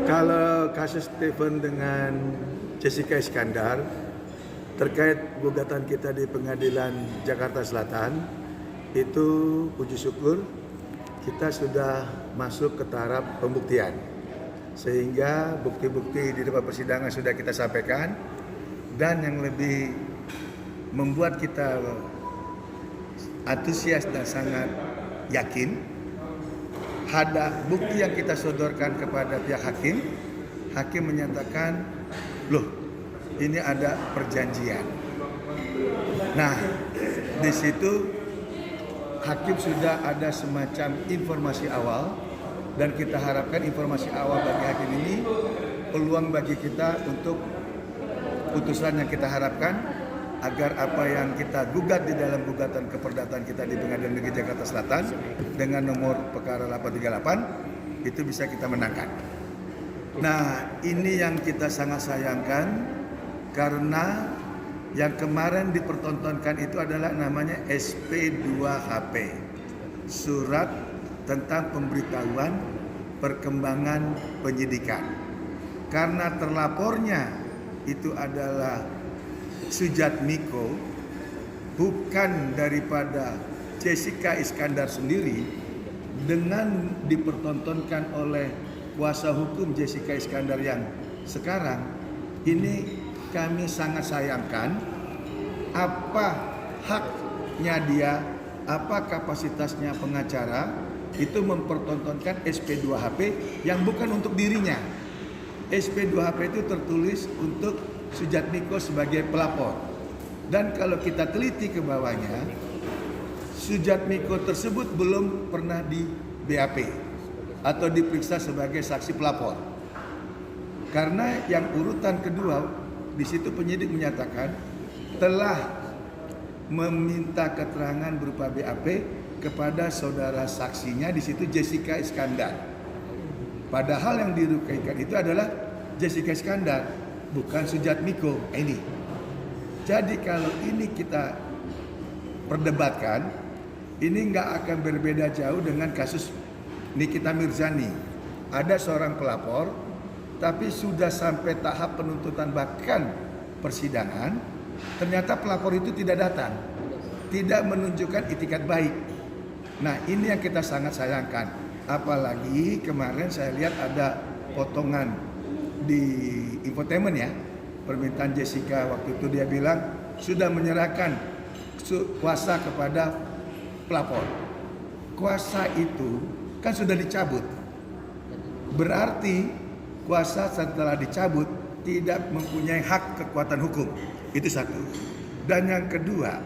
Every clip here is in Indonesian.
Kalau kasus Stephen dengan Jessica Iskandar terkait gugatan kita di Pengadilan Jakarta Selatan, itu puji syukur kita sudah masuk ke tahap pembuktian. Sehingga bukti-bukti di depan persidangan sudah kita sampaikan, dan yang lebih membuat kita antusias dan sangat yakin, ada bukti yang kita sodorkan kepada pihak hakim. Hakim menyatakan, loh, ini ada perjanjian. Nah, di situ hakim sudah ada semacam informasi awal, dan kita harapkan informasi awal bagi hakim ini peluang bagi kita untuk putusan yang kita harapkan, agar apa yang kita gugat di dalam gugatan keperdataan kita di Pengadilan Negeri Jakarta Selatan dengan nomor perkara 838 itu bisa kita menangkan. Nah, ini yang kita sangat sayangkan, karena yang kemarin dipertontonkan itu adalah namanya SP2HP, surat tentang pemberitahuan perkembangan penyidikan. Karena terlapornya itu adalah Sujatmiko, bukan daripada Jessica Iskandar sendiri, dengan dipertontonkan oleh kuasa hukum Jessica Iskandar yang sekarang ini, kami sangat sayangkan apa haknya dia, apa kapasitasnya pengacara itu mempertontonkan SP2HP yang bukan untuk dirinya. SP2HP itu tertulis untuk Sujatmiko sebagai pelapor. Dan kalau kita teliti ke bawahnya, Sujatmiko tersebut belum pernah di BAP atau diperiksa sebagai saksi pelapor. Karena yang urutan kedua, di situ penyidik menyatakan telah meminta keterangan berupa BAP kepada saudara saksinya, di situ Jessica Iskandar. Padahal yang dirugikan itu adalah Jessica Iskandar, bukan Sujatmiko. Ini. Jadi kalau ini kita perdebatkan, ini nggak akan berbeda jauh dengan kasus Nikita Mirzani. Ada seorang pelapor, tapi sudah sampai tahap penuntutan bahkan persidangan, ternyata pelapor itu tidak datang, tidak menunjukkan itikat baik. Nah, ini yang kita sangat sayangkan. Apalagi kemarin saya lihat ada potongan di infotainment ya, permintaan Jessica waktu itu, dia bilang sudah menyerahkan kuasa kepada pelapor. Kuasa itu kan sudah dicabut, berarti kuasa setelah dicabut tidak mempunyai hak kekuatan hukum. Itu satu. Dan yang kedua,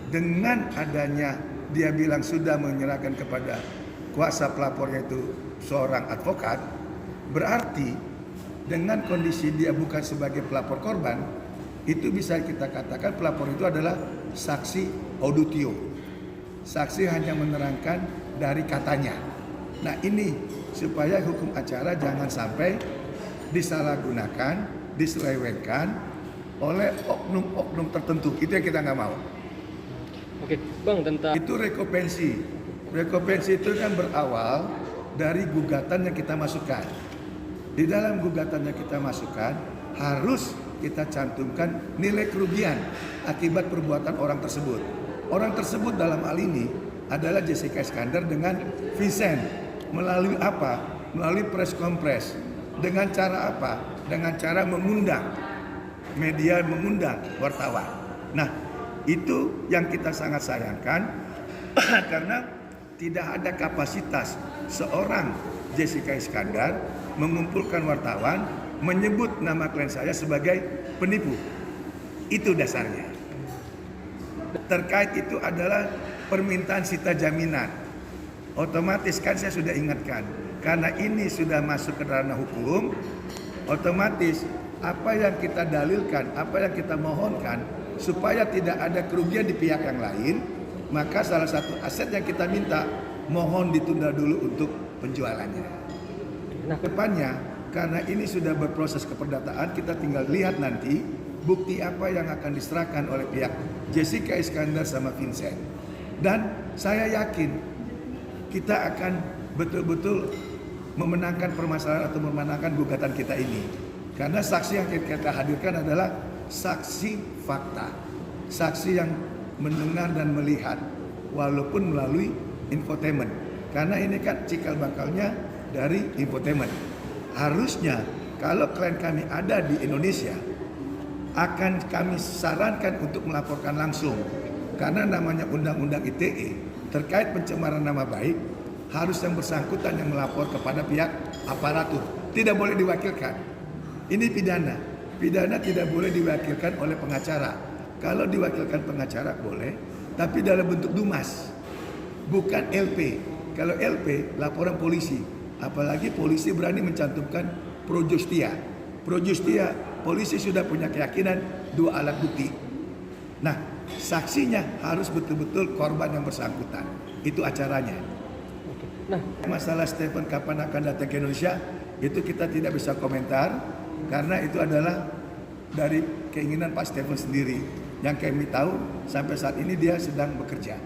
dengan adanya dia bilang sudah menyerahkan kepada kuasa pelapornya itu seorang advokat, berarti dengan kondisi dia bukan sebagai pelapor korban, itu bisa kita katakan pelapor itu adalah saksi auditio. Saksi hanya menerangkan dari katanya. Nah, ini supaya hukum acara jangan sampai disalahgunakan, diselewengkan oleh oknum-oknum tertentu. Itu yang kita nggak mau. Oke, Bang, tentang itu rekopensi. Rekopensi itu kan berawal dari gugatan yang kita masukkan. Di dalam gugatan yang kita masukkan harus kita cantumkan nilai kerugian akibat perbuatan orang tersebut. Orang tersebut dalam hal ini adalah Jessica Iskandar dengan Vincent. Melalui apa? Melalui press conference. Dengan cara apa? Dengan cara mengundang media, mengundang wartawan. Nah, itu yang kita sangat sayangkan karena tidak ada kapasitas seorang Jessica Iskandar mengumpulkan wartawan, menyebut nama klien saya sebagai penipu. Itu dasarnya. Terkait itu adalah permintaan sita jaminan. Otomatis kan saya sudah ingatkan, karena ini sudah masuk ke ranah hukum, otomatis apa yang kita dalilkan, apa yang kita mohonkan supaya tidak ada kerugian di pihak yang lain, maka salah satu aset yang kita minta mohon ditunda dulu untuk penjualannya. Nah, depannya karena ini sudah berproses keperdataan, kita tinggal lihat nanti bukti apa yang akan diserahkan oleh pihak Jessica Iskandar sama Vincent. Dan saya yakin kita akan betul-betul memenangkan permasalahan atau memenangkan gugatan kita ini. Karena saksi yang kita hadirkan adalah saksi fakta, saksi yang mendengar dan melihat walaupun melalui infotainment. Karena ini kan cikal bakalnya dari infotainment. Harusnya kalau klien kami ada di Indonesia, akan kami sarankan untuk melaporkan langsung. Karena namanya Undang-Undang ITE terkait pencemaran nama baik, harus yang bersangkutan yang melapor kepada pihak aparatur. Tidak boleh diwakilkan. Ini pidana. Pidana tidak boleh diwakilkan oleh pengacara. Kalau diwakilkan pengacara boleh, tapi dalam bentuk dumas, bukan LP. Kalau LP, laporan polisi. Apalagi polisi berani mencantumkan pro justia. Pro justia, polisi sudah punya keyakinan 2 alat bukti. Nah, saksinya harus betul-betul korban yang bersangkutan. Itu acaranya. Nah, Masalah Stephen kapan akan datang ke Indonesia, itu kita tidak bisa komentar. Karena itu adalah dari keinginan Pak Stephen sendiri. Yang kami tahu sampai saat ini dia sedang bekerja.